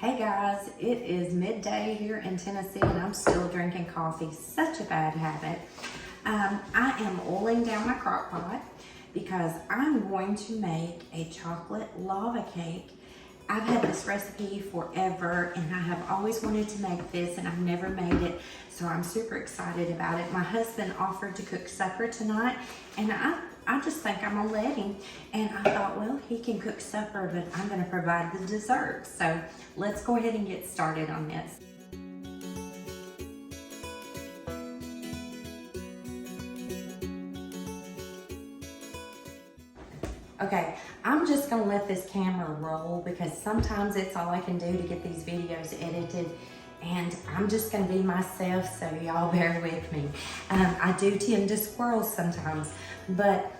Hey guys, it is midday here in Tennessee and I'm still drinking coffee. Such a bad habit. I am oiling down my crock pot because I'm going to make a chocolate lava cake. I've had this recipe forever and I have always wanted to make this and I've never made it, so I'm super excited about it. My husband offered to cook supper tonight and I just think I'm gonna let him. And I thought, well, he can cook supper, but I'm gonna provide the dessert. So let's go ahead and get started on this. Okay, I'm just gonna let this camera roll because sometimes it's all I can do to get these videos edited, and I'm just gonna be myself, so y'all bear with me. I do tend to squirrel sometimes, but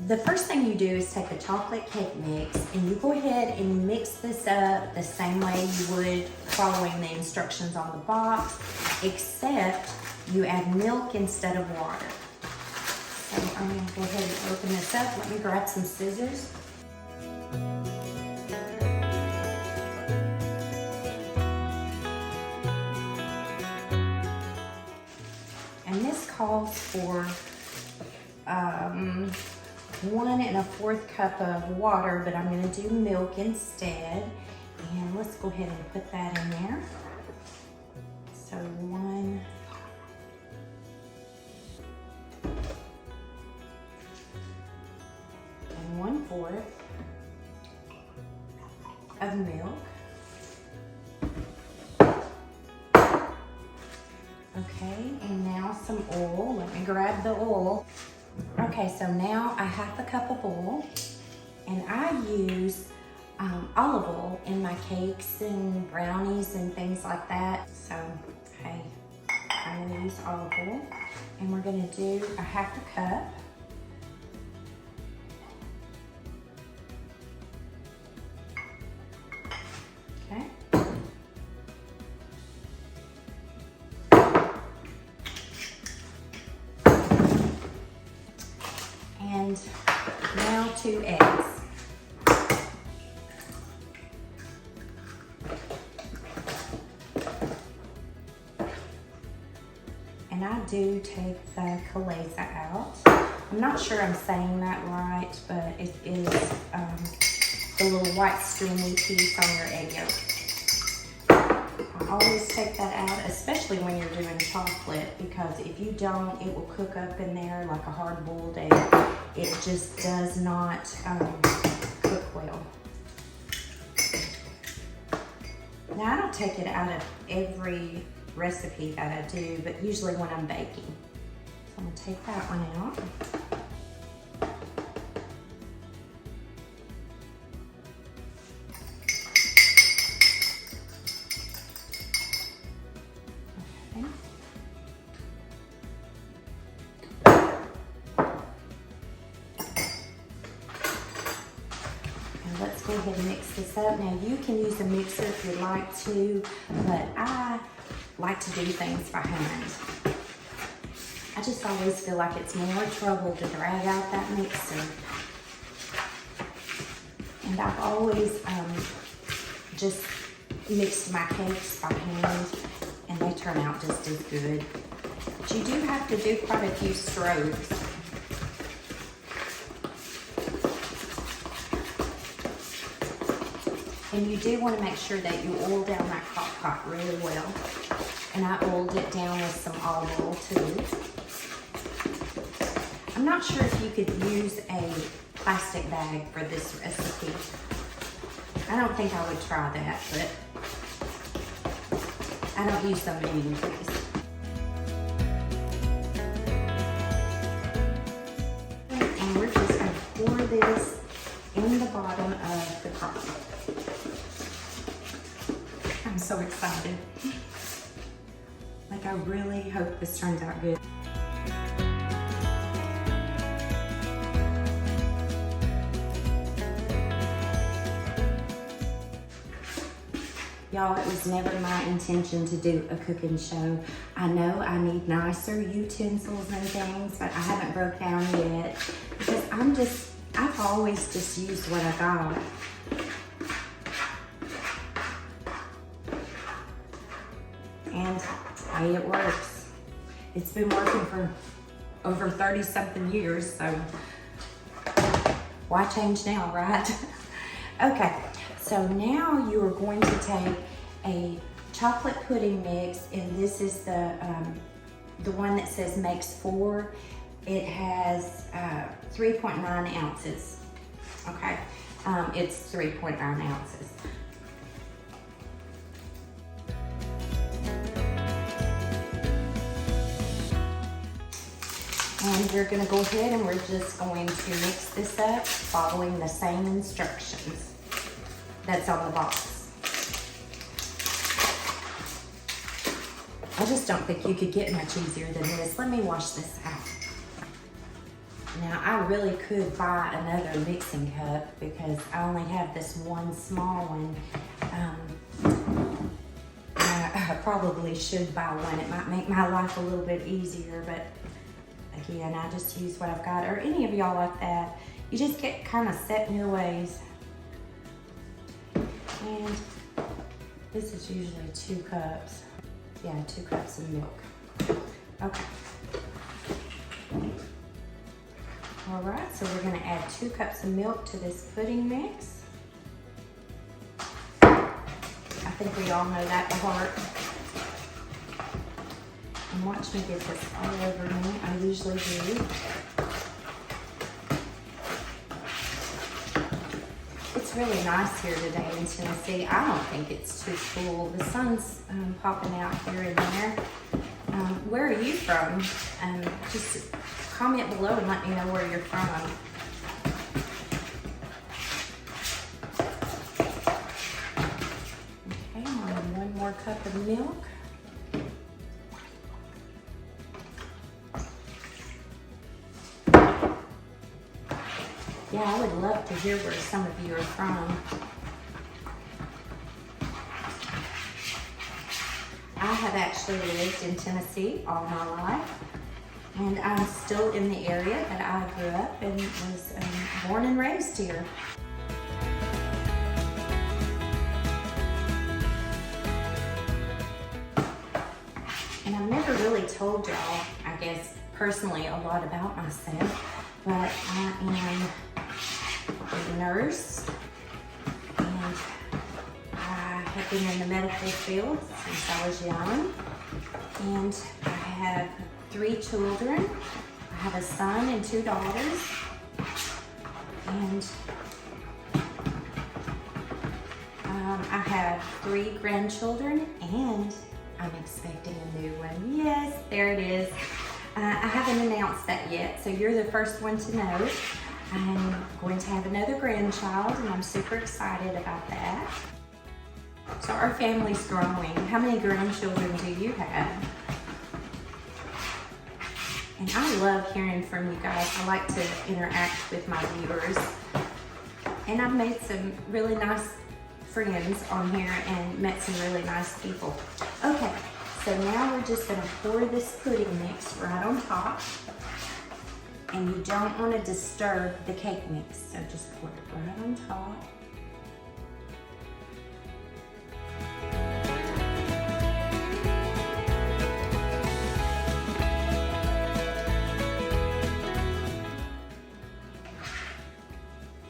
the first thing you do is take a chocolate cake mix and you go ahead and you mix this up the same way you would following the instructions on the box, except you add milk instead of water. So I'm gonna go ahead and open this up. Let me grab some scissors. And this calls for 1 1/4 cup of water, but I'm gonna do milk instead. And let's go ahead and put that in there. So 1 1/4 of milk. Okay, and now some oil. Let me grab the oil. Okay, so now I have a cup of oil, and I use olive oil in my cakes and brownies and things like that. So, hey, I'm gonna use olive oil, and we're gonna do 1/2 cup. Okay. And now 2 eggs. And I do take the calesa out. I'm not sure I'm saying that right, but it is the little white stringy piece on your egg yolk. I always take that out, especially when you're doing chocolate, because if you don't, it will cook up in there like a hard-boiled egg. It just does not cook well. Now, I don't take it out of every recipe that I do, but usually when I'm baking. So I'm gonna take that one out. Let's go ahead and mix this up. Now you can use a mixer if you'd like to, but I like to do things by hand. I just always feel like it's more trouble to drag out that mixer. And I've always just mixed my cakes by hand, and they turn out just as good. But you do have to do quite a few strokes. And you do want to make sure that you oil down that crock pot really well. And I oiled it down with some olive oil too. I'm not sure if you could use a plastic bag for this recipe. I don't think I would try that, but I don't use them anyways. And we're just going to pour this in the bottom of the crock pot. I'm so excited. Like, I really hope this turns out good. Y'all, it was never my intention to do a cooking show. I know I need nicer utensils and things, but I haven't broke down yet because I've always just used what I got. and hey, it works. It's been working for over 30 something years, so why change now, right? Okay, so now you are going to take a chocolate pudding mix, and this is the one that says makes 4. It has 3.9 ounces, okay? It's 3.9 ounces. And you're gonna go ahead and we're just going to mix this up following the same instructions that's on the box. I just don't think you could get much easier than this. Let me wash this out. Now, I really could buy another mixing cup because I only have this one small one. I probably should buy one. It might make my life a little bit easier, but again, I just use what I've got. Or any of y'all like that. You just get kind of set in your ways. And this is usually 2 cups. Yeah, 2 cups of milk. Okay. All right, so we're gonna add 2 cups of milk to this pudding mix. I think we all know that by heart. And watch me get this all over me. I usually do. It's really nice here today in Tennessee. I don't think it's too cool. The sun's popping out here and there. Where are you from? Just comment below and let me know where you're from. Okay, I'm on 1 more cup of milk. Yeah, I would love to hear where some of you are from. I have actually lived in Tennessee all my life, and I'm still in the area that I grew up and was born and raised here. And I've never really told y'all, I guess, personally a lot about myself, but I am a nurse, and I have been in the medical field since I was young, and I have 3 children. I have a son and 2 daughters, and I have 3 grandchildren, and I'm expecting a new one. Yes, there it is. I haven't announced that yet, so you're the first one to know. I'm going to have another grandchild, and I'm super excited about that. So our family's growing. How many grandchildren do you have? And I love hearing from you guys. I like to interact with my viewers. And I've made some really nice friends on here and met some really nice people. Okay, so now we're just gonna pour this pudding mix right on top. And you don't want to disturb the cake mix, so just pour it right on top.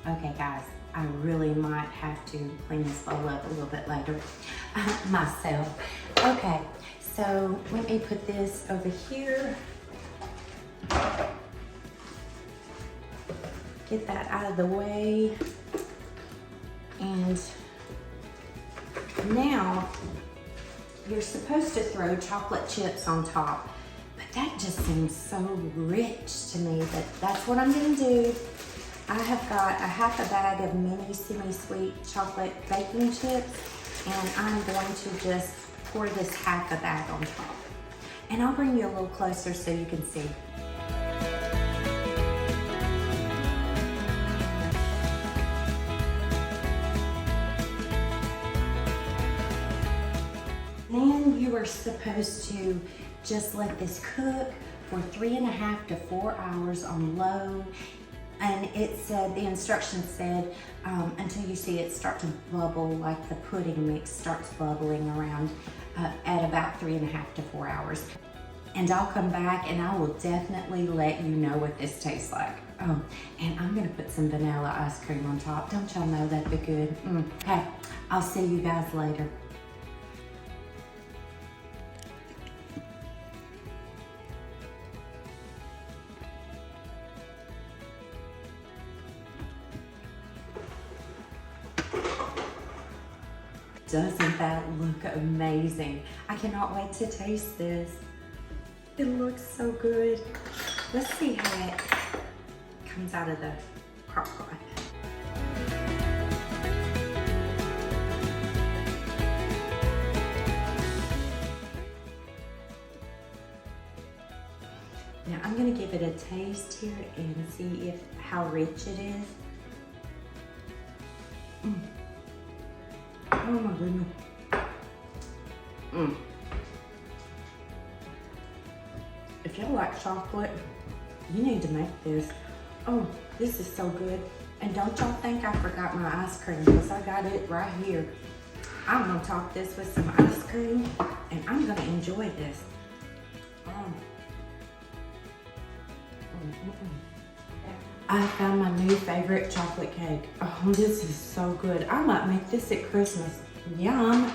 Okay guys, I really might have to clean this bowl up a little bit later myself. Okay, so let me put this over here. Get that out of the way. And now you're supposed to throw chocolate chips on top, but that just seems so rich to me that that's what I'm gonna do. I have got a half a bag of mini semi-sweet chocolate baking chips, and I'm going to just pour this half a bag on top. And I'll bring you a little closer so you can see. Then you are supposed to just let this cook for 3.5 to 4 hours on low. And it said, the instructions said, until you see it start to bubble, like the pudding mix starts bubbling around at about 3.5 to 4 hours. And I'll come back and I will definitely let you know what this tastes like. Oh, and I'm gonna put some vanilla ice cream on top. Don't y'all know that'd be good? Okay, I'll see you guys later. Doesn't that look amazing? I cannot wait to taste this. It looks so good. Let's see how it comes out of the crock pot. Now I'm gonna give it a taste here and see how rich it is. Oh my goodness. If y'all like chocolate, you need to make this. Oh, this is so good. And don't y'all think I forgot my ice cream, because I got it right here. I'm gonna top this with some ice cream and I'm gonna enjoy this. I found my new favorite chocolate cake. Oh, this is so good. I might make this at Christmas. Yum.